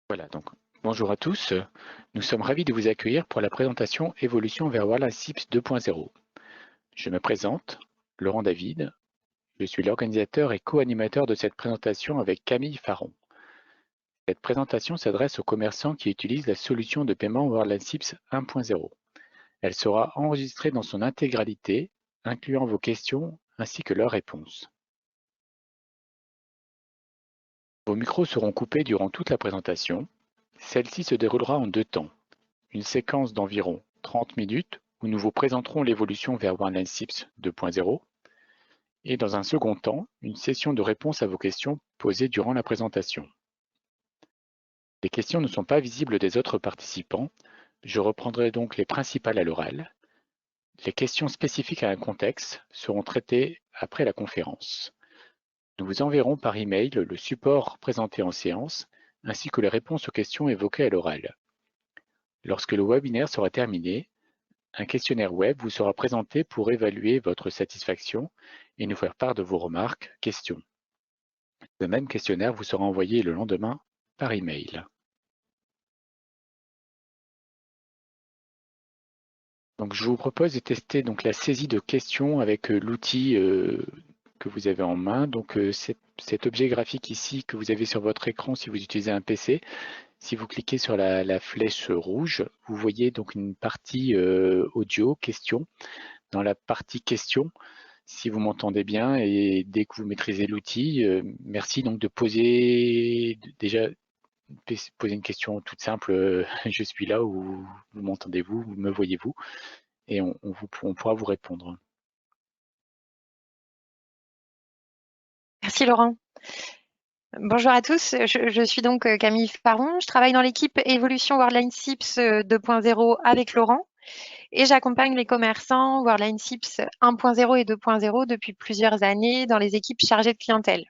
Voilà, donc bonjour à tous. Nous sommes ravis de vous accueillir pour la présentation Évolution vers World SIPS 2.0. Je me présente, Laurent David. Je suis l'organisateur et co-animateur de cette présentation avec Camille Faron. Cette présentation s'adresse aux commerçants qui utilisent la solution de paiement World SIPS 1.0. Elle sera enregistrée dans son intégralité, incluant vos questions ainsi que leurs réponses. Vos micros seront coupés durant toute la présentation. Celle-ci se déroulera en 2 temps. Une séquence d'environ 30 minutes où nous vous présenterons l'évolution vers One SIPS 2.0 et dans un second temps, une session de réponse à vos questions posées durant la présentation. Les questions ne sont pas visibles des autres participants. Je reprendrai donc les principales à l'oral. Les questions spécifiques à un contexte seront traitées après la conférence. Nous vous enverrons par email le support présenté en séance ainsi que les réponses aux questions évoquées à l'oral. Lorsque le webinaire sera terminé, un questionnaire web vous sera présenté pour évaluer votre satisfaction et nous faire part de vos remarques, questions. Ce même questionnaire vous sera envoyé le lendemain par email. Donc, je vous propose de tester donc, la saisie de questions avec l'outil que vous avez en main. Donc, cet objet graphique ici que vous avez sur votre écran si vous utilisez un PC, si vous cliquez sur la flèche rouge, vous voyez donc une partie audio, questions. Dans la partie questions, si vous m'entendez bien et dès que vous maîtrisez l'outil, merci donc de poser déjà poser une question toute simple, je suis là ou vous m'entendez-vous, me voyez-vous et on pourra vous répondre. Merci Laurent. Bonjour à tous, je suis donc Camille Faron, je travaille dans l'équipe Évolution Worldline SIPS 2.0 avec Laurent et j'accompagne les commerçants Worldline SIPS 1.0 et 2.0 depuis plusieurs années dans les équipes chargées de clientèle.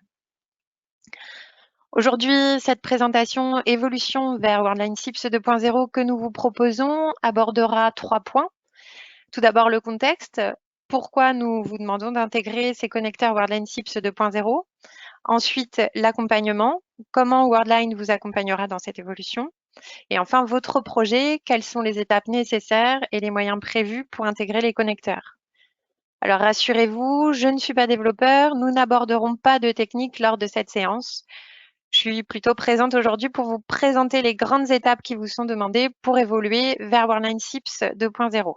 Aujourd'hui, cette présentation Évolution vers Worldline SIPS 2.0 que nous vous proposons abordera 3 points. Tout d'abord le contexte, pourquoi nous vous demandons d'intégrer ces connecteurs Worldline SIPS 2.0. Ensuite, l'accompagnement, comment Worldline vous accompagnera dans cette évolution. Et enfin, votre projet, quelles sont les étapes nécessaires et les moyens prévus pour intégrer les connecteurs. Alors rassurez-vous, je ne suis pas développeur, nous n'aborderons pas de technique lors de cette séance. Je suis plutôt présente aujourd'hui pour vous présenter les grandes étapes qui vous sont demandées pour évoluer vers Worldline SIPS 2.0.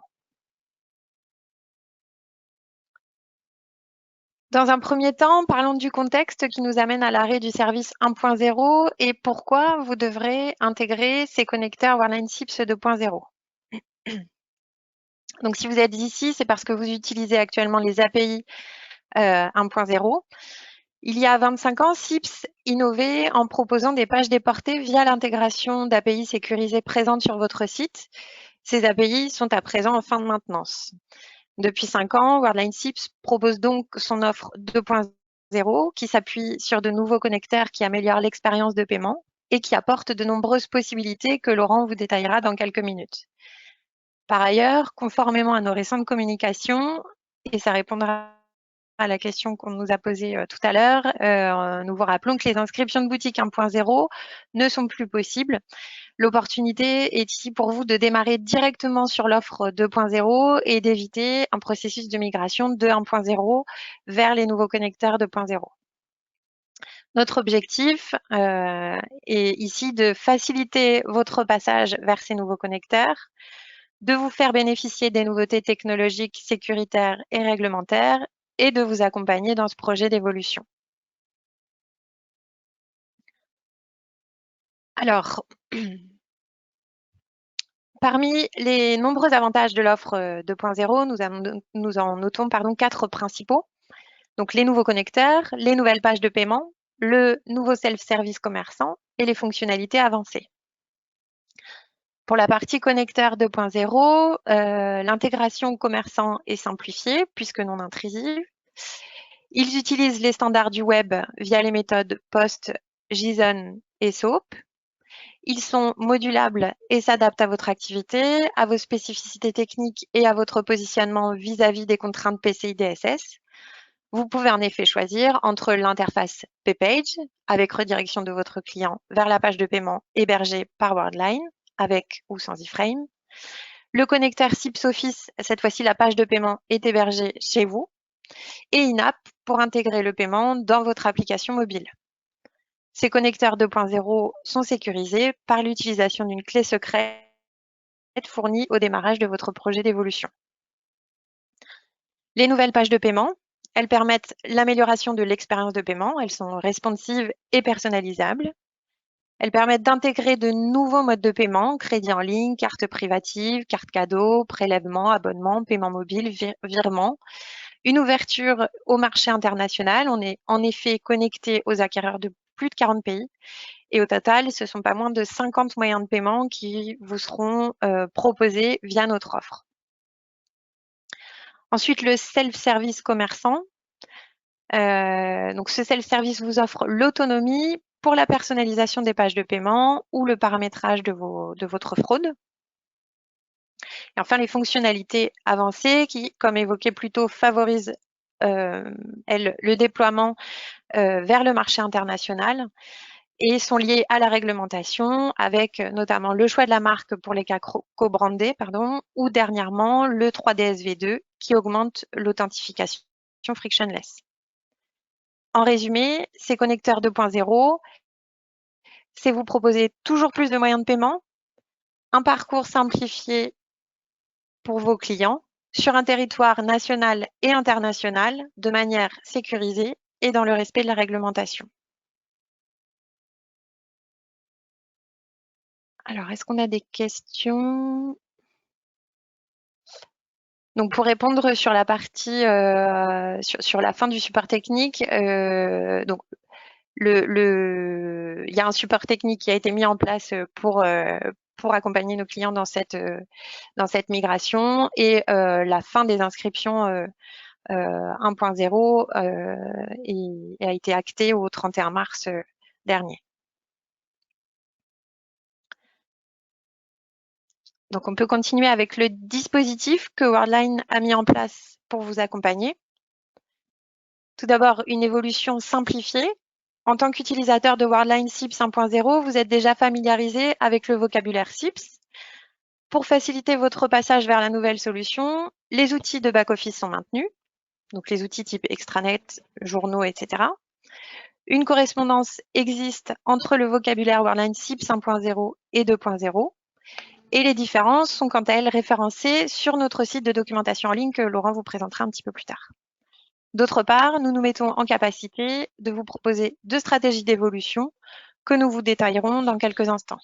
Dans un premier temps, parlons du contexte qui nous amène à l'arrêt du service 1.0 et pourquoi vous devrez intégrer ces connecteurs Worldline SIPS 2.0. Donc, si vous êtes ici, c'est parce que vous utilisez actuellement les API 1.0. Il y a 25 ans, SIPS innovait en proposant des pages déportées via l'intégration d'API sécurisées présentes sur votre site. Ces API sont à présent en fin de maintenance. Depuis 5 ans, Worldline SIPS propose donc son offre 2.0 qui s'appuie sur de nouveaux connecteurs qui améliorent l'expérience de paiement et qui apportent de nombreuses possibilités que Laurent vous détaillera dans quelques minutes. Par ailleurs, conformément à nos récentes communications, et ça répondra à la question qu'on nous a posée tout à l'heure, nous vous rappelons que les inscriptions de boutique 1.0 ne sont plus possibles. L'opportunité est ici pour vous de démarrer directement sur l'offre 2.0 et d'éviter un processus de migration de 1.0 vers les nouveaux connecteurs 2.0. Notre objectif est ici de faciliter votre passage vers ces nouveaux connecteurs, de vous faire bénéficier des nouveautés technologiques, sécuritaires et réglementaires et de vous accompagner dans ce projet d'évolution. Alors, parmi les nombreux avantages de l'offre 2.0, nous en notons 4 principaux. Donc, les nouveaux connecteurs, les nouvelles pages de paiement, le nouveau self-service commerçant et les fonctionnalités avancées. Pour la partie connecteur 2.0, l'intégration commerçant est simplifiée puisque non intrusive. Ils utilisent les standards du web via les méthodes POST, JSON et SOAP. Ils sont modulables et s'adaptent à votre activité, à vos spécificités techniques et à votre positionnement vis-à-vis des contraintes PCI DSS. Vous pouvez en effet choisir entre l'interface PayPage avec redirection de votre client vers la page de paiement hébergée par Worldline avec ou sans iframe. Le connecteur SIPS Office, cette fois-ci la page de paiement est hébergée chez vous. Et in-app pour intégrer le paiement dans votre application mobile. Ces connecteurs 2.0 sont sécurisés par l'utilisation d'une clé secrète fournie au démarrage de votre projet d'évolution. Les nouvelles pages de paiement, elles permettent l'amélioration de l'expérience de paiement. Elles sont responsives et personnalisables. Elles permettent d'intégrer de nouveaux modes de paiement, crédit en ligne, carte privative, carte cadeau, prélèvement, abonnement, paiement mobile, virement. Une ouverture au marché international. On est en effet connecté aux acquéreurs de plus de 40 pays. Et au total, ce ne sont pas moins de 50 moyens de paiement qui vous seront proposés via notre offre. Ensuite, le self-service commerçant. Donc, ce self-service vous offre l'autonomie pour la personnalisation des pages de paiement ou le paramétrage de votre fraude. Et enfin, les fonctionnalités avancées qui, comme évoqué plus tôt, favorisent le déploiement vers le marché international et sont liées à la réglementation avec notamment le choix de la marque pour les cas co-brandés, ou dernièrement le 3DSV2 qui augmente l'authentification frictionless. En résumé, ces connecteurs 2.0, c'est vous proposer toujours plus de moyens de paiement, un parcours simplifié pour vos clients sur un territoire national et international de manière sécurisée et dans le respect de la réglementation. Alors, est-ce qu'on a des questions? Donc, pour répondre sur la partie, sur la fin du support technique, donc il y a un support technique qui a été mis en place pour accompagner nos clients dans cette migration et la fin des inscriptions 1.0 a été actée au 31 mars dernier. Donc, on peut continuer avec le dispositif que Worldline a mis en place pour vous accompagner. Tout d'abord, une évolution simplifiée. En tant qu'utilisateur de Worldline SIPS 1.0, vous êtes déjà familiarisé avec le vocabulaire SIPS. Pour faciliter votre passage vers la nouvelle solution, les outils de back-office sont maintenus, donc les outils type extranet, journaux, etc. Une correspondance existe entre le vocabulaire Worldline SIPS 1.0 et 2.0. Et les différences sont quant à elles référencées sur notre site de documentation en ligne que Laurent vous présentera un petit peu plus tard. D'autre part, nous nous mettons en capacité de vous proposer 2 stratégies d'évolution que nous vous détaillerons dans quelques instants.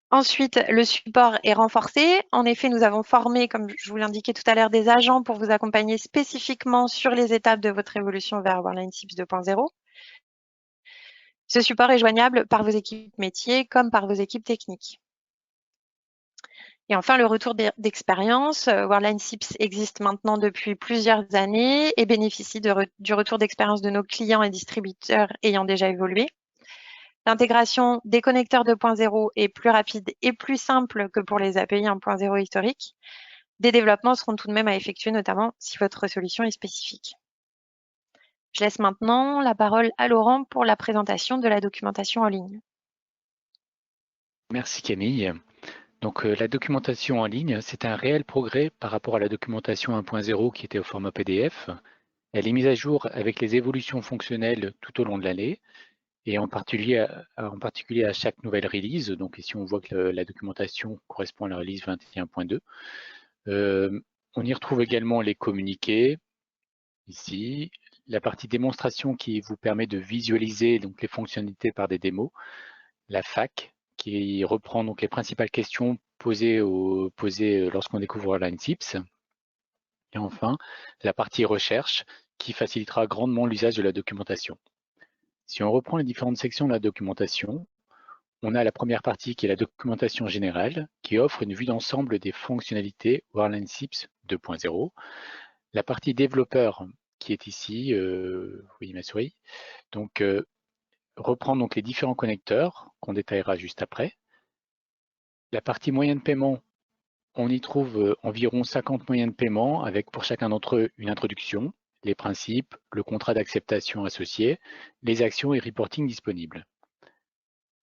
Ensuite, le support est renforcé. En effet, nous avons formé, comme je vous l'indiquais tout à l'heure, des agents pour vous accompagner spécifiquement sur les étapes de votre évolution vers Worldline SIPS 2.0. Ce support est joignable par vos équipes métiers comme par vos équipes techniques. Et enfin, le retour d'expérience. Worldline SIPS existe maintenant depuis plusieurs années et bénéficie du retour d'expérience de nos clients et distributeurs ayant déjà évolué. L'intégration des connecteurs 2.0 est plus rapide et plus simple que pour les API 1.0 historiques. Des développements seront tout de même à effectuer, notamment si votre solution est spécifique. Je laisse maintenant la parole à Laurent pour la présentation de la documentation en ligne. Merci Camille. Donc la documentation en ligne, c'est un réel progrès par rapport à la documentation 1.0 qui était au format PDF. Elle est mise à jour avec les évolutions fonctionnelles tout au long de l'année et en particulier à chaque nouvelle release. Donc ici, on voit que la documentation correspond à la release 21.2. On y retrouve également les communiqués, ici, la partie démonstration qui vous permet de visualiser donc, les fonctionnalités par des démos, la FAQ qui reprend donc les principales questions posées lorsqu'on découvre Worldline SIPS. Et enfin, la partie recherche qui facilitera grandement l'usage de la documentation. Si on reprend les différentes sections de la documentation, on a la première partie qui est la documentation générale, qui offre une vue d'ensemble des fonctionnalités Worldline SIPS 2.0. La partie développeur, qui est ici, vous voyez ma souris, donc reprend donc les différents connecteurs qu'on détaillera juste après. La partie moyen de paiement On y trouve environ 50 moyens de paiement avec pour chacun d'entre eux une introduction, les principes, le contrat d'acceptation associé, les actions et reporting disponibles.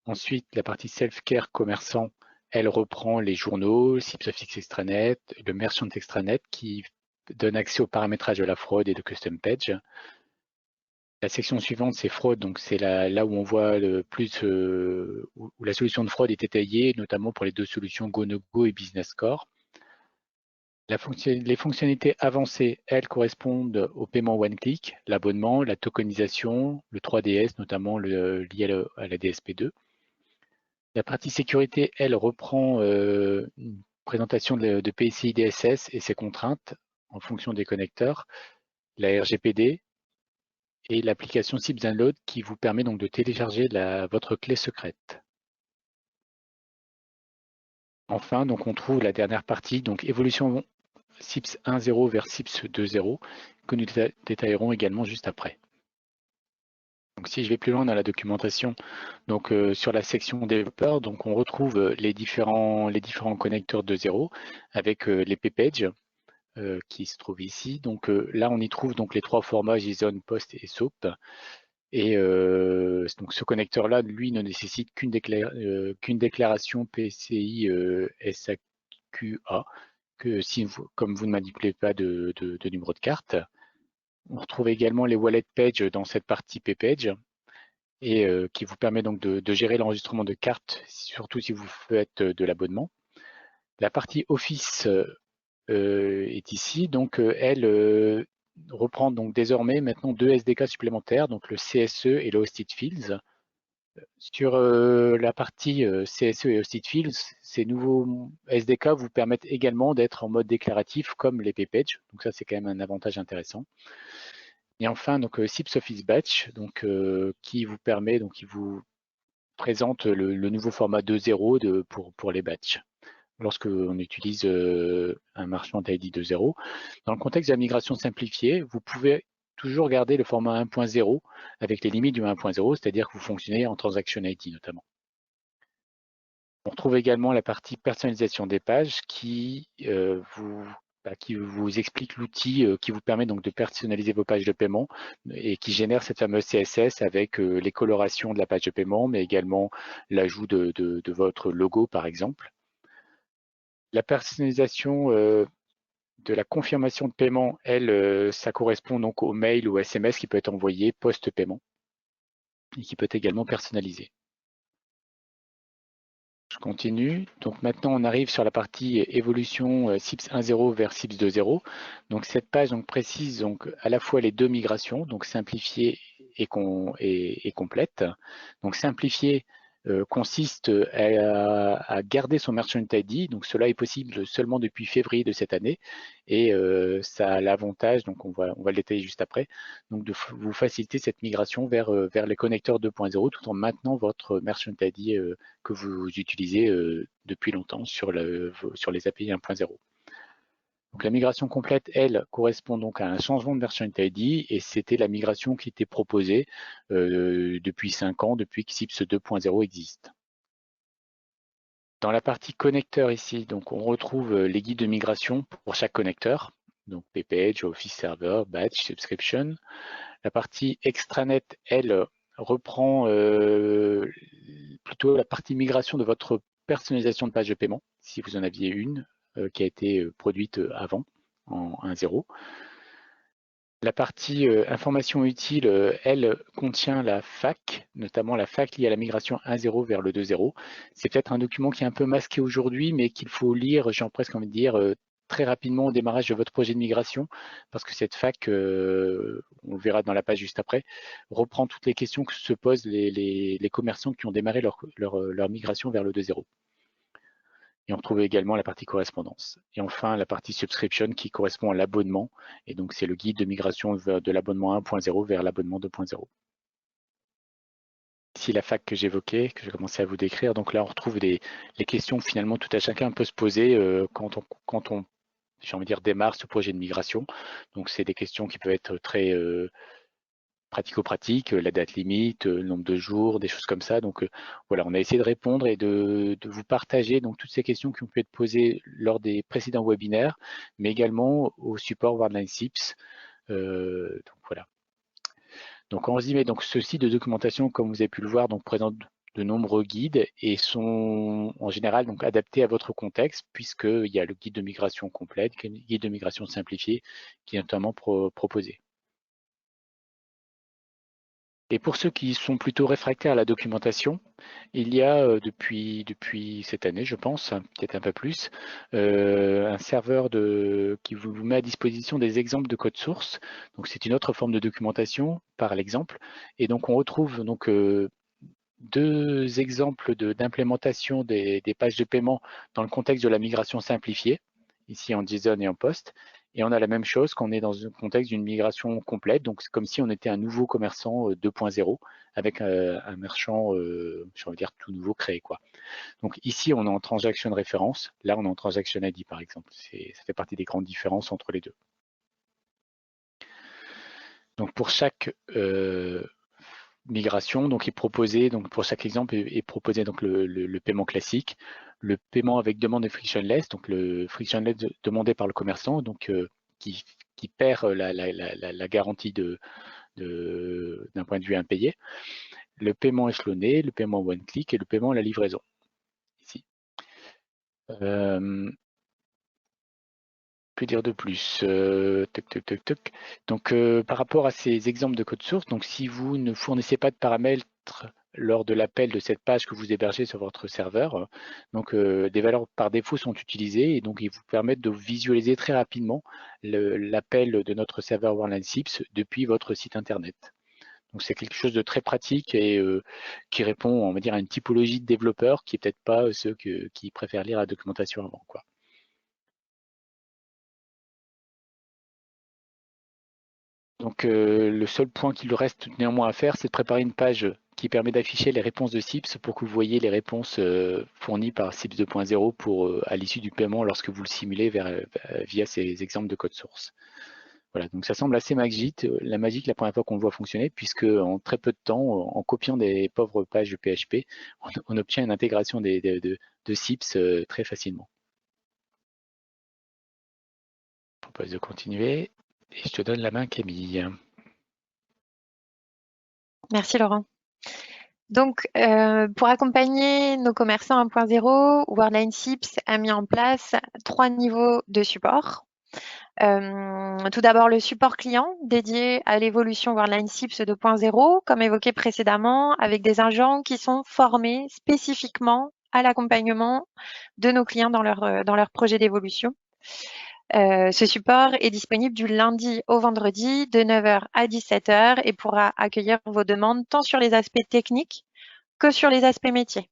Ensuite, la partie self-care commerçant, elle reprend les journaux, SIPSOFIX Extranet, le Merchant Extranet qui donne accès au paramétrage de la fraude et de custom page. La section suivante, c'est fraude, donc c'est là où on voit le plus où la solution de fraude est détaillée, notamment pour les deux solutions GoNoGo et Business Score. Les fonctionnalités avancées, elles, correspondent au paiement one-click, l'abonnement, la tokenisation, le 3DS, notamment lié à la DSP2. La partie sécurité, elle, reprend une présentation de PCI DSS et ses contraintes en fonction des connecteurs, la RGPD et l'application SIP Download qui vous permet donc de télécharger votre clé secrète. Enfin, donc on trouve la dernière partie, donc évolution SIPS 1.0 vers SIPS 2.0 que nous détaillerons également juste après. Donc si je vais plus loin dans la documentation, donc sur la section développeur, donc on retrouve les différents connecteurs 2.0 avec les ppages qui se trouvent ici. Donc là on y trouve donc les trois formats JSON, POST et SOAP. Et donc ce connecteur-là, lui, ne nécessite qu'une déclaration PCI SAQA, que si comme vous ne manipulez pas de numéro de carte. On retrouve également les wallet pages dans cette partie pPage et qui vous permet donc de gérer l'enregistrement de cartes, surtout si vous faites de l'abonnement. La partie Office est ici, donc elle reprend donc désormais maintenant deux SDK supplémentaires, donc le CSE et le Hosted Fields. Sur la partie CSE et Hosted Fields, ces nouveaux SDK vous permettent également d'être en mode déclaratif comme les ppages, donc ça c'est quand même un avantage intéressant. Et enfin, donc SIPS Office Batch, donc qui vous permet, donc qui vous présente le nouveau format 2.0 pour les batchs lorsque on utilise un Merchant ID 2.0. Dans le contexte de la migration simplifiée, vous pouvez toujours garder le format 1.0 avec les limites du 1.0, c'est-à-dire que vous fonctionnez en Transaction ID notamment. On retrouve également la partie personnalisation des pages qui vous explique l'outil qui vous permet donc de personnaliser vos pages de paiement et qui génère cette fameuse CSS avec les colorations de la page de paiement, mais également l'ajout de votre logo par exemple. La personnalisation de la confirmation de paiement, elle, ça correspond donc au mail ou SMS qui peut être envoyé post-paiement et qui peut être également personnalisé. Je continue. Donc maintenant, on arrive sur la partie évolution SIPS 1.0 vers SIPS 2.0. Donc cette page donc, précise donc, à la fois les deux migrations, donc simplifiée et complète. Donc simplifiée consiste à garder son Merchant ID. Donc cela est possible seulement depuis février de cette année. Et ça a l'avantage, donc on va le détailler juste après, donc de vous faciliter cette migration vers les connecteurs 2.0 tout en maintenant votre Merchant ID que vous utilisez depuis longtemps sur les API 1.0. Donc la migration complète, elle, correspond donc à un changement de Merchant ID et c'était la migration qui était proposée depuis 5 ans, depuis que SIPS 2.0 existe. Dans la partie connecteur ici, donc on retrouve les guides de migration pour chaque connecteur, donc pPage, Office Server, Batch, Subscription. La partie extranet, elle, reprend plutôt la partie migration de votre personnalisation de page de paiement, si vous en aviez une qui a été produite avant, en 1.0. La partie information utile, elle, contient la FAQ, notamment la FAQ liée à la migration 1.0 vers le 2.0. C'est peut-être un document qui est un peu masqué aujourd'hui, mais qu'il faut lire, j'ai presque envie de dire, très rapidement au démarrage de votre projet de migration, parce que cette FAQ, on le verra dans la page juste après, reprend toutes les questions que se posent les commerçants qui ont démarré leur migration vers le 2.0. Et on retrouve également la partie correspondance. Et enfin, la partie subscription qui correspond à l'abonnement. Et donc, c'est le guide de migration de l'abonnement 1.0 vers l'abonnement 2.0. Ici, la FAQ que j'évoquais, que j'ai commencé à vous décrire. Donc là, on retrouve les questions que finalement tout à chacun peut se poser quand on j'ai envie de dire, démarre ce projet de migration. Donc, c'est des questions qui peuvent être très pratico-pratique, la date limite, le nombre de jours, des choses comme ça. Donc voilà, on a essayé de répondre et de vous partager donc toutes ces questions qui ont pu être posées lors des précédents webinaires, mais également au support Worldline SIPS. Donc voilà. Donc en résumé, donc ce site de documentation, comme vous avez pu le voir, donc présente de nombreux guides et sont en général donc adaptés à votre contexte, puisqu'il y a le guide de migration complète, le guide de migration simplifié qui est notamment proposé. Et pour ceux qui sont plutôt réfractaires à la documentation, il y a depuis cette année, je pense, peut-être un peu plus, un serveur qui vous met à disposition des exemples de code source. Donc c'est une autre forme de documentation par l'exemple. Et donc on retrouve donc deux exemples d'implémentation des pages de paiement dans le contexte de la migration simplifiée, ici en JSON et en POST. Et on a la même chose quand on est dans le contexte d'une migration complète. Donc, c'est comme si on était un nouveau commerçant 2.0 avec un marchand, j'ai envie de dire, tout nouveau créé, quoi. Donc, ici, on est en transaction de référence. Là, on est en transaction ID, par exemple. Ça fait partie des grandes différences entre les deux. Donc, pour chaque migration, donc est proposé, donc pour chaque exemple est proposé donc le paiement classique, le paiement avec demande de frictionless, donc le frictionless demandé par le commerçant, donc qui perd la garantie d'un point de vue impayé, le paiement échelonné, le paiement one click et le paiement à la livraison. Ici. Que dire de plus Donc, par rapport à ces exemples de code source, donc si vous ne fournissez pas de paramètres lors de l'appel de cette page que vous hébergez sur votre serveur, donc des valeurs par défaut sont utilisées et donc ils vous permettent de visualiser très rapidement l'appel de notre serveur Worldline SIPS depuis votre site internet. Donc c'est quelque chose de très pratique et qui répond, on va dire, à une typologie de développeurs qui est peut-être pas ceux qui préfèrent lire la documentation avant, quoi. Donc le seul point qu'il reste néanmoins à faire, c'est de préparer une page qui permet d'afficher les réponses de SIPS pour que vous voyez les réponses fournies par SIPS 2.0 à l'issue du paiement lorsque vous le simulez via ces exemples de code source. Voilà, donc ça semble assez magique, la première fois qu'on le voit fonctionner, puisque en très peu de temps, en copiant des pauvres pages de PHP, on obtient une intégration de SIPS très facilement. Je propose de continuer et je te donne la main, Camille. Merci Laurent. Donc, pour accompagner nos commerçants 1.0, Worldline SIPS a mis en place 3 niveaux de support. Tout d'abord, le support client dédié à l'évolution Worldline SIPS 2.0, comme évoqué précédemment, avec des agents qui sont formés spécifiquement à l'accompagnement de nos clients dans leur projet d'évolution. Ce support est disponible du lundi au vendredi de 9h à 17h et pourra accueillir vos demandes tant sur les aspects techniques que sur les aspects métiers.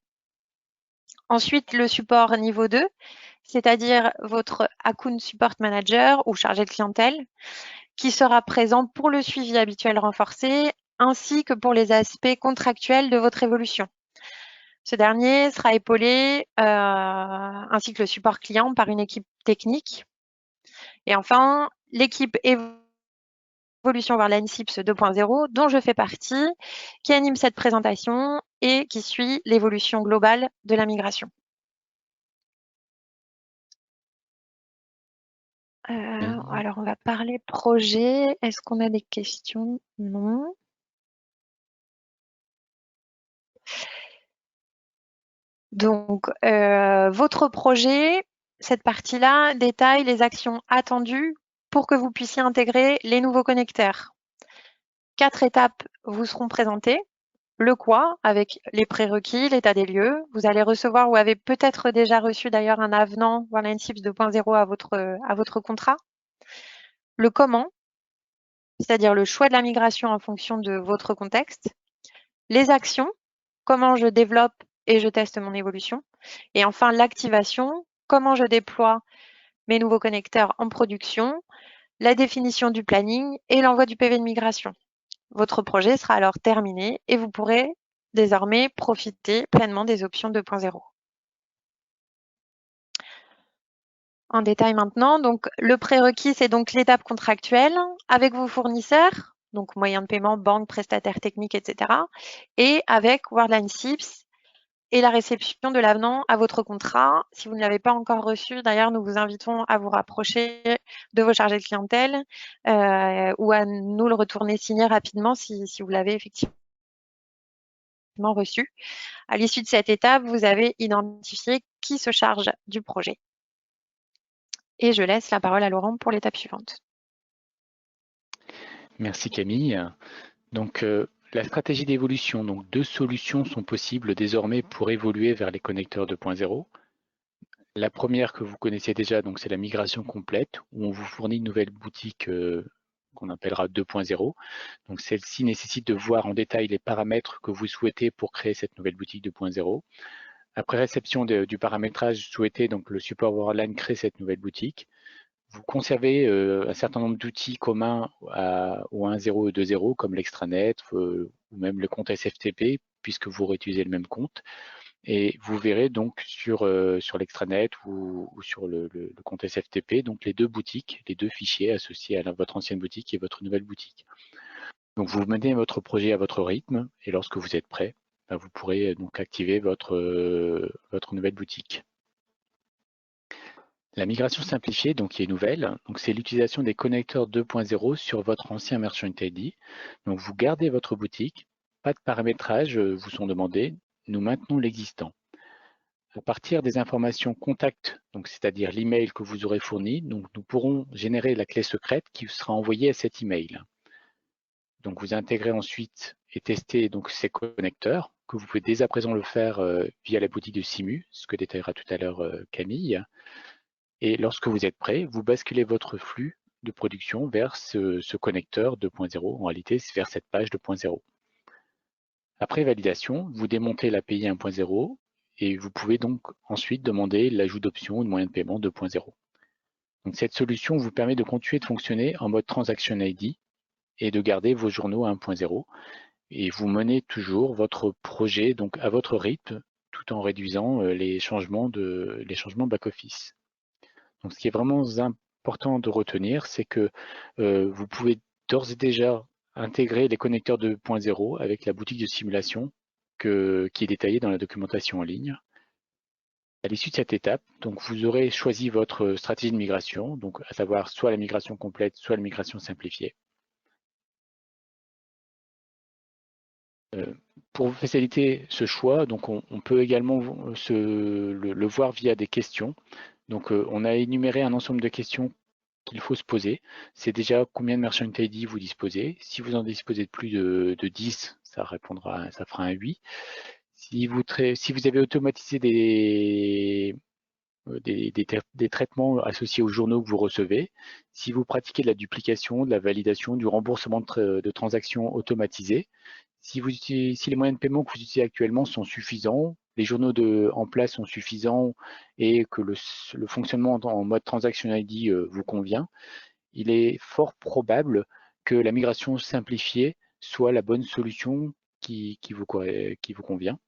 Ensuite, le support niveau 2, c'est-à-dire votre Account Support Manager ou chargé de clientèle, qui sera présent pour le suivi habituel renforcé ainsi que pour les aspects contractuels de votre évolution. Ce dernier sera épaulé ainsi que le support client par une équipe technique. Et enfin, l'équipe évolution Worldline SIPS 2.0 dont je fais partie, qui anime cette présentation et qui suit l'évolution globale de la migration. Alors, on va parler projet. Est-ce qu'on a des questions? Non. Donc, votre projet, cette partie-là, détaille les actions attendues pour que vous puissiez intégrer les nouveaux connecteurs. 4 étapes vous seront présentées. Le quoi, avec les prérequis, l'état des lieux. Vous allez recevoir ou avez peut-être déjà reçu d'ailleurs un avenant Worldline SIPS 2.0 à votre contrat. Le comment, c'est-à-dire le choix de la migration en fonction de votre contexte. Les actions, comment je développe et je teste mon évolution. Et enfin, l'activation, comment je déploie mes nouveaux connecteurs en production, la définition du planning et l'envoi du PV de migration. Votre projet sera alors terminé et vous pourrez désormais profiter pleinement des options 2.0. En détail maintenant, donc le prérequis, c'est donc l'étape contractuelle avec vos fournisseurs. donc moyens de paiement, banque, prestataire technique, etc. Et avec Worldline SIPS et la réception de l'avenant à votre contrat. Si vous ne l'avez pas encore reçu, d'ailleurs, nous vous invitons à vous rapprocher de vos chargés de clientèle ou à nous le retourner signé rapidement si vous l'avez effectivement reçu. À l'issue de cette étape, vous avez identifié qui se charge du projet. Et je laisse la parole à Laurent pour l'étape suivante. Merci Camille. Donc, la stratégie d'évolution, donc 2 solutions sont possibles désormais pour évoluer vers les connecteurs 2.0. La première que vous connaissez déjà, donc c'est la migration complète, où on vous fournit une nouvelle boutique qu'on appellera 2.0. Donc celle-ci nécessite de voir en détail les paramètres que vous souhaitez pour créer cette nouvelle boutique 2.0. Après réception du paramétrage souhaité, donc le support Worldline crée cette nouvelle boutique. Vous conservez un certain nombre d'outils communs au 1.0 et 2.0, comme l'extranet ou même le compte SFTP, puisque vous réutilisez le même compte. Et vous verrez donc sur l'extranet ou sur le compte SFTP, donc les 2 boutiques, les 2 fichiers associés à votre ancienne boutique et votre nouvelle boutique. Donc vous menez votre projet à votre rythme et lorsque vous êtes prêt, vous pourrez donc activer votre nouvelle boutique. La migration simplifiée, donc qui est nouvelle, donc c'est l'utilisation des connecteurs 2.0 sur votre ancien Merchant ID. Donc vous gardez votre boutique, pas de paramétrage vous sont demandés, nous maintenons l'existant. À partir des informations contact, donc c'est-à-dire l'email que vous aurez fourni, donc nous pourrons générer la clé secrète qui sera envoyée à cet email. Donc vous intégrez ensuite et testez donc ces connecteurs, que vous pouvez dès à présent le faire via la boutique de Simu, ce que détaillera tout à l'heure Camille. Et lorsque vous êtes prêt, vous basculez votre flux de production vers ce connecteur 2.0, en réalité c'est vers cette page 2.0. Après validation, vous démontez l'API 1.0 et vous pouvez donc ensuite demander l'ajout d'options ou de moyens de paiement 2.0. Donc cette solution vous permet de continuer de fonctionner en mode Transaction ID et de garder vos journaux à 1.0 et vous menez toujours votre projet donc à votre rythme tout en réduisant les changements back-office. Donc ce qui est vraiment important de retenir, c'est que vous pouvez d'ores et déjà intégrer les connecteurs 2.0 avec la boutique de simulation qui est détaillée dans la documentation en ligne. À l'issue de cette étape, donc vous aurez choisi votre stratégie de migration, donc à savoir soit la migration complète, soit la migration simplifiée. Pour faciliter ce choix, donc on peut également le voir via des questions. Donc on a énuméré un ensemble de questions qu'il faut se poser. C'est déjà combien de Merchant ID vous disposez. Si vous en disposez de plus de 10, ça fera un oui. Si vous avez automatisé des traitements associés aux journaux que vous recevez, si vous pratiquez de la duplication, de la validation, du remboursement de transactions automatisées, si les moyens de paiement que vous utilisez actuellement sont suffisants, les journaux en place sont suffisants et que le fonctionnement en mode Transaction ID vous convient, il est fort probable que la migration simplifiée soit la bonne solution qui vous convient,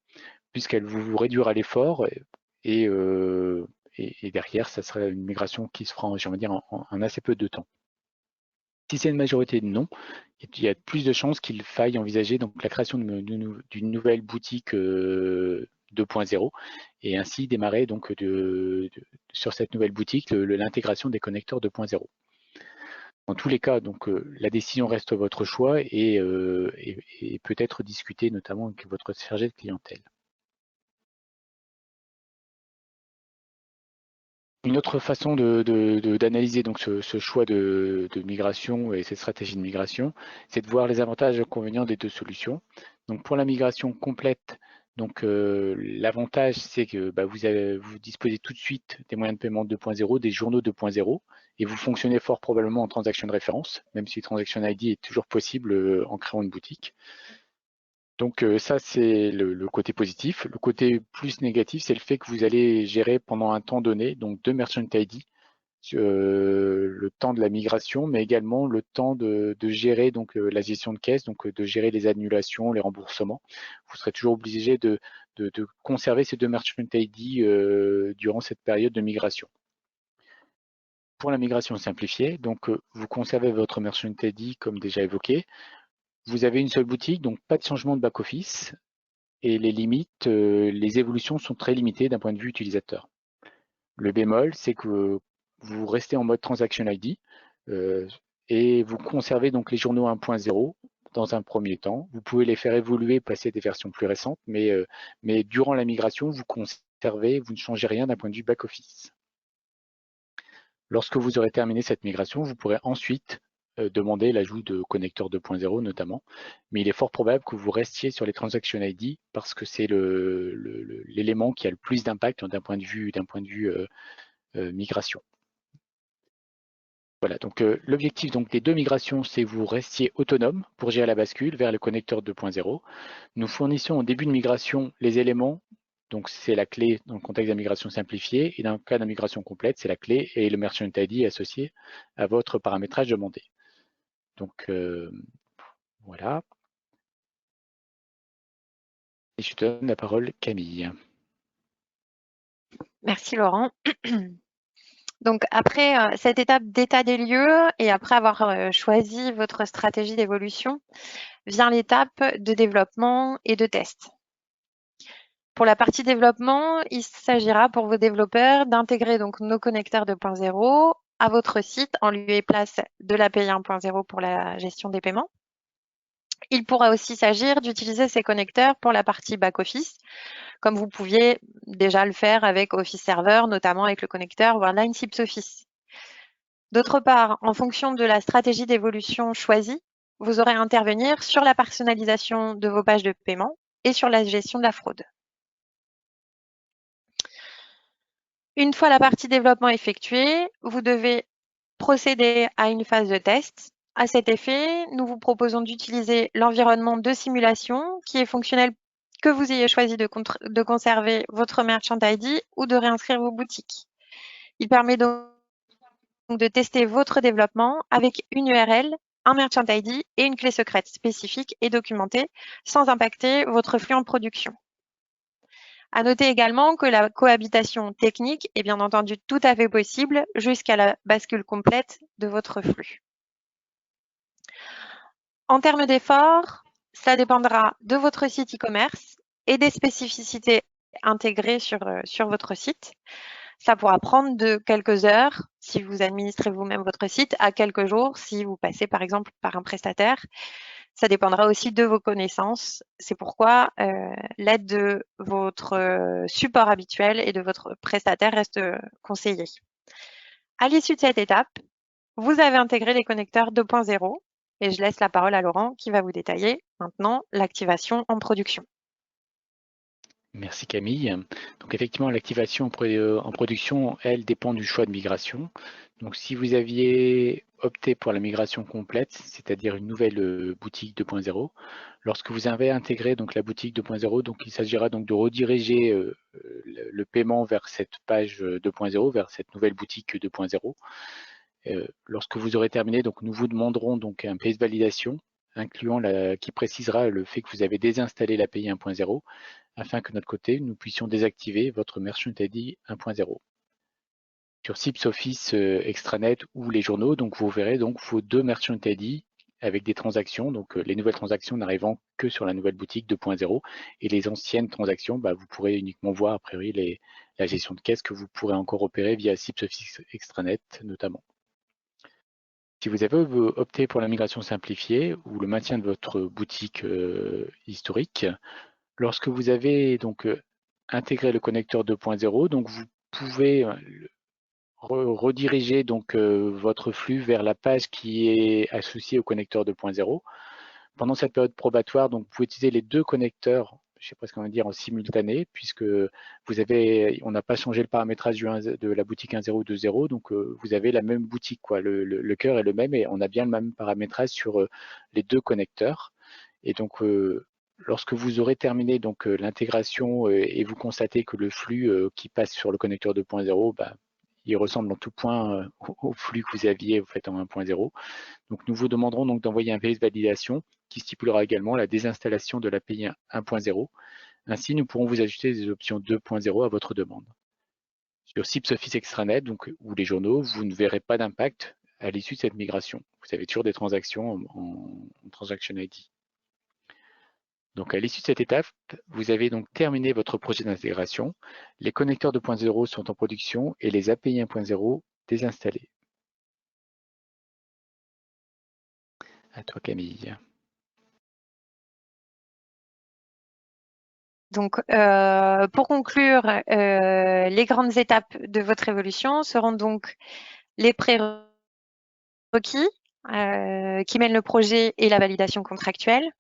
puisqu'elle vous réduira l'effort et derrière, ça sera une migration qui se fera, en assez peu de temps. Si c'est une majorité de non, il y a plus de chances qu'il faille envisager donc la création d'une nouvelle boutique 2.0 et ainsi démarrer donc sur cette nouvelle boutique l'intégration des connecteurs 2.0. Dans tous les cas, donc la décision reste votre choix et peut être discutée notamment avec votre chargé de clientèle. Une autre façon d'analyser donc ce choix de migration et cette stratégie de migration, c'est de voir les avantages et inconvénients des 2 solutions. Donc pour la migration complète, donc l'avantage c'est que vous disposez tout de suite des moyens de paiement 2.0, des journaux 2.0 et vous fonctionnez fort probablement en transaction de référence, même si Transaction ID est toujours possible en créant une boutique. Donc ça, c'est le côté positif. Le côté plus négatif, c'est le fait que vous allez gérer pendant un temps donné, donc 2 Merchant ID, le temps de la migration, mais également le temps de gérer donc la gestion de caisse, donc de gérer les annulations, les remboursements. Vous serez toujours obligé de conserver ces 2 Merchant ID durant cette période de migration. pour la migration simplifiée, donc vous conservez votre Merchant ID comme déjà évoqué. Vous avez une seule boutique, donc pas de changement de back-office. Et les limites, les évolutions sont très limitées d'un point de vue utilisateur. Le bémol, c'est que vous restez en mode Transaction ID et vous conservez donc les journaux 1.0 dans un premier temps. Vous pouvez les faire évoluer, passer à des versions plus récentes, mais durant la migration, vous conservez, vous ne changez rien d'un point de vue back-office. Lorsque vous aurez terminé cette migration, vous pourrez ensuite demander l'ajout de connecteurs 2.0 notamment, mais il est fort probable que vous restiez sur les Transaction ID parce que c'est l'élément qui a le plus d'impact d'un point de vue migration. Voilà, donc l'objectif des deux migrations, c'est que vous restiez autonome pour gérer la bascule vers le connecteur 2.0. Nous fournissons au début de migration les éléments, donc c'est la clé dans le contexte de la migration simplifiée, et dans le cas de migration complète, c'est la clé et le Merchant ID associé à votre paramétrage demandé. Donc voilà. Et je donne la parole Camille. Merci Laurent. Donc après cette étape d'état des lieux et après avoir choisi votre stratégie d'évolution, vient l'étape de développement et de test. Pour la partie développement, il s'agira pour vos développeurs d'intégrer donc nos connecteurs 2.0 à votre site en lieu et place de l'API 1.0 pour la gestion des paiements. Il pourra aussi s'agir d'utiliser ces connecteurs pour la partie back-office, comme vous pouviez déjà le faire avec Office Server, notamment avec le connecteur Worldline Sips Office. D'autre part, en fonction de la stratégie d'évolution choisie, vous aurez à intervenir sur la personnalisation de vos pages de paiement et sur la gestion de la fraude. Une fois la partie développement effectuée, vous devez procéder à une phase de test. À cet effet, nous vous proposons d'utiliser l'environnement de simulation qui est fonctionnel que vous ayez choisi de conserver votre Merchant ID ou de réinscrire vos boutiques. Il permet donc de tester votre développement avec une URL, un Merchant ID et une clé secrète spécifique et documentée sans impacter votre flux en production. À noter également que la cohabitation technique est bien entendu tout à fait possible jusqu'à la bascule complète de votre flux. En termes d'efforts, ça dépendra de votre site e-commerce et des spécificités intégrées sur votre site. Ça pourra prendre de quelques heures si vous administrez vous-même votre site à quelques jours si vous passez par exemple par un prestataire. Ça dépendra aussi de vos connaissances. C'est pourquoi l'aide de votre support habituel et de votre prestataire reste conseillée. À l'issue de cette étape, vous avez intégré les connecteurs 2.0 et je laisse la parole à Laurent qui va vous détailler maintenant l'activation en production. Merci Camille. Donc effectivement, l'activation en production, elle dépend du choix de migration. Donc si vous aviez opté pour la migration complète, c'est-à-dire une nouvelle boutique 2.0, lorsque vous avez intégré donc la boutique 2.0, donc il s'agira donc de rediriger le paiement vers cette page 2.0, vers cette nouvelle boutique 2.0. Lorsque vous aurez terminé, donc nous vous demanderons donc un pièce de validation incluant qui précisera le fait que vous avez désinstallé l'API 1.0 afin que de notre côté, nous puissions désactiver votre Merchant ID 1.0. Sur Sips Office Extranet ou les journaux, donc vous verrez donc vos deux Merchant ID avec des transactions, donc les nouvelles transactions n'arrivant que sur la nouvelle boutique 2.0 et les anciennes transactions, vous pourrez uniquement voir a priori la gestion de caisse que vous pourrez encore opérer via Sips Office Extranet notamment. Si vous avez opté pour la migration simplifiée ou le maintien de votre boutique historique, lorsque vous avez donc intégré le connecteur 2.0, donc vous pouvez rediriger donc votre flux vers la page qui est associée au connecteur 2.0. Pendant cette période probatoire, donc vous pouvez utiliser les deux connecteurs, je sais pas ce qu'on va dire en simultané, puisque on n'a pas changé le paramétrage de la boutique 1.0 ou 2.0, donc vous avez la même boutique, quoi. Le cœur est le même et on a bien le même paramétrage sur les deux connecteurs. Et donc lorsque vous aurez terminé donc l'intégration et vous constatez que le flux qui passe sur le connecteur 2.0, il ressemble en tout point au flux que vous aviez en 1.0. Donc nous vous demanderons donc d'envoyer un pièce de validation qui stipulera également la désinstallation de l'API 1.0. Ainsi, nous pourrons vous ajouter des options 2.0 à votre demande. Sur CIPS Office Extranet ou les journaux, vous ne verrez pas d'impact à l'issue de cette migration. Vous avez toujours des transactions en Transaction ID. Donc à l'issue de cette étape, vous avez donc terminé votre projet d'intégration. Les connecteurs 2.0 sont en production et les API 1.0 désinstallés. À toi Camille. Donc, pour conclure, les grandes étapes de votre évolution seront donc les prérequis qui mènent le projet et la validation contractuelle.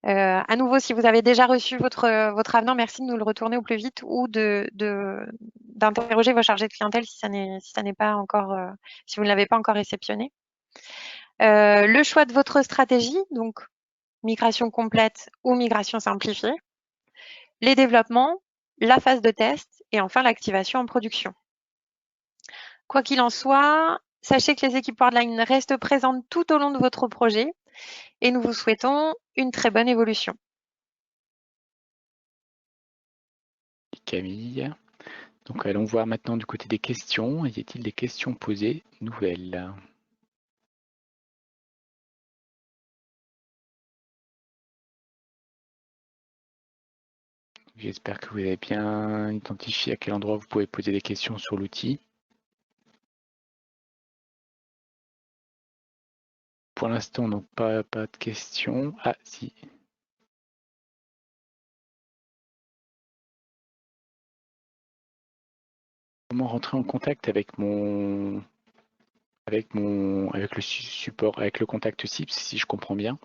À nouveau, si vous avez déjà reçu votre avenant, merci de nous le retourner au plus vite ou d'interroger vos chargés de clientèle si ça n'est pas encore, si vous ne l'avez pas encore réceptionné. Le choix de votre stratégie, donc migration complète ou migration simplifiée. Les développements, la phase de test et enfin l'activation en production. Quoi qu'il en soit, sachez que les équipes Worldline restent présentes tout au long de votre projet et nous vous souhaitons une très bonne évolution. Camille. Donc allons voir maintenant du côté des questions. Y a-t-il des questions posées nouvelles? J'espère que vous avez bien identifié à quel endroit vous pouvez poser des questions sur l'outil. Pour l'instant, donc pas de questions. Ah, si. Comment rentrer en contact avec le support, avec le contact CIPS, si je comprends bien.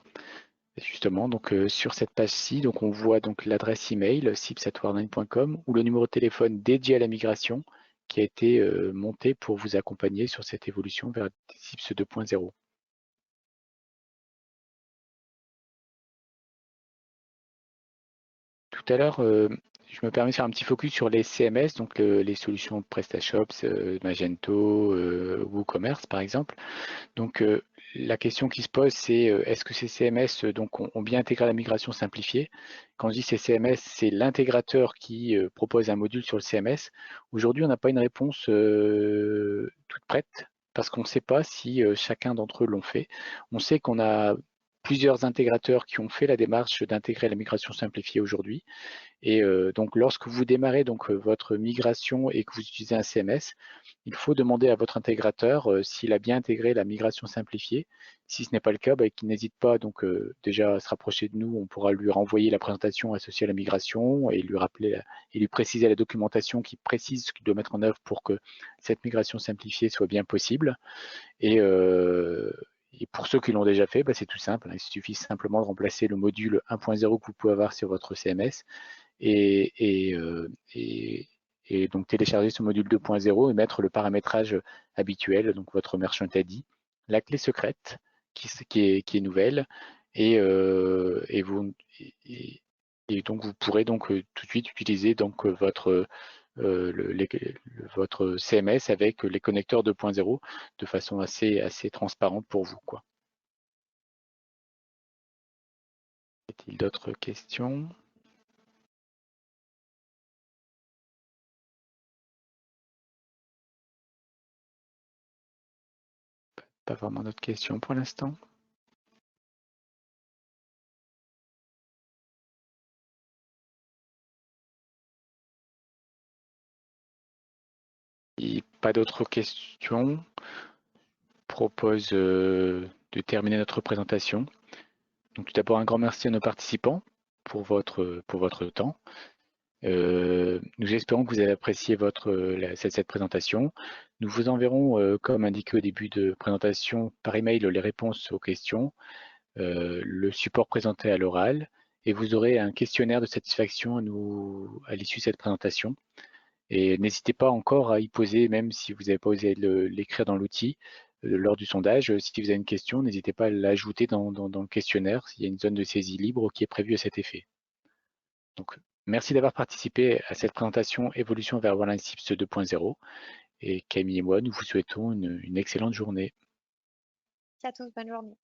Justement, donc sur cette page-ci, donc on voit donc l'adresse email cips@worldline.com ou le numéro de téléphone dédié à la migration qui a été monté pour vous accompagner sur cette évolution vers CIPS 2.0. Tout à l'heure, je me permets de faire un petit focus sur les CMS, donc les solutions PrestaShops, Magento, WooCommerce par exemple. Donc la question qui se pose, c'est est-ce que ces CMS donc, ont bien intégré la migration simplifiée? Quand je dis ces CMS, c'est l'intégrateur qui propose un module sur le CMS. Aujourd'hui, on n'a pas une réponse toute prête parce qu'on ne sait pas si chacun d'entre eux l'ont fait. On sait qu'on a plusieurs intégrateurs qui ont fait la démarche d'intégrer la migration simplifiée aujourd'hui. Et donc, lorsque vous démarrez donc, votre migration et que vous utilisez un CMS, il faut demander à votre intégrateur s'il a bien intégré la migration simplifiée. Si ce n'est pas le cas, qu'il n'hésite pas donc déjà à se rapprocher de nous. On pourra lui renvoyer la présentation associée à la migration et lui rappeler et lui préciser la documentation qui précise ce qu'il doit mettre en œuvre pour que cette migration simplifiée soit bien possible. Et pour ceux qui l'ont déjà fait, c'est tout simple. Il suffit simplement de remplacer le module 1.0 que vous pouvez avoir sur votre CMS et donc télécharger ce module 2.0 et mettre le paramétrage habituel, donc votre Merchant ID, la clé secrète qui est nouvelle et donc vous pourrez donc tout de suite utiliser donc votre CMS avec les connecteurs 2.0 de façon assez transparente pour vous, quoi. Y a-t-il d'autres questions? Pas vraiment d'autres questions pour l'instant. Et pas d'autres questions. Propose de terminer notre présentation. Donc tout d'abord un grand merci à nos participants pour votre temps. Nous espérons que vous avez apprécié cette présentation. Nous vous enverrons, comme indiqué au début de présentation, par email les réponses aux questions, le support présenté à l'oral, et vous aurez un questionnaire de satisfaction à l'issue de cette présentation. Et n'hésitez pas encore à y poser, même si vous n'avez pas osé l'écrire dans l'outil, lors du sondage, si vous avez une question, n'hésitez pas à l'ajouter dans le questionnaire. Il y a une zone de saisie libre qui est prévue à cet effet. Donc, merci d'avoir participé à cette présentation Évolution vers Worldline CIPS 2.0. Et Camille et moi, nous vous souhaitons une excellente journée. Merci à tous, bonne journée.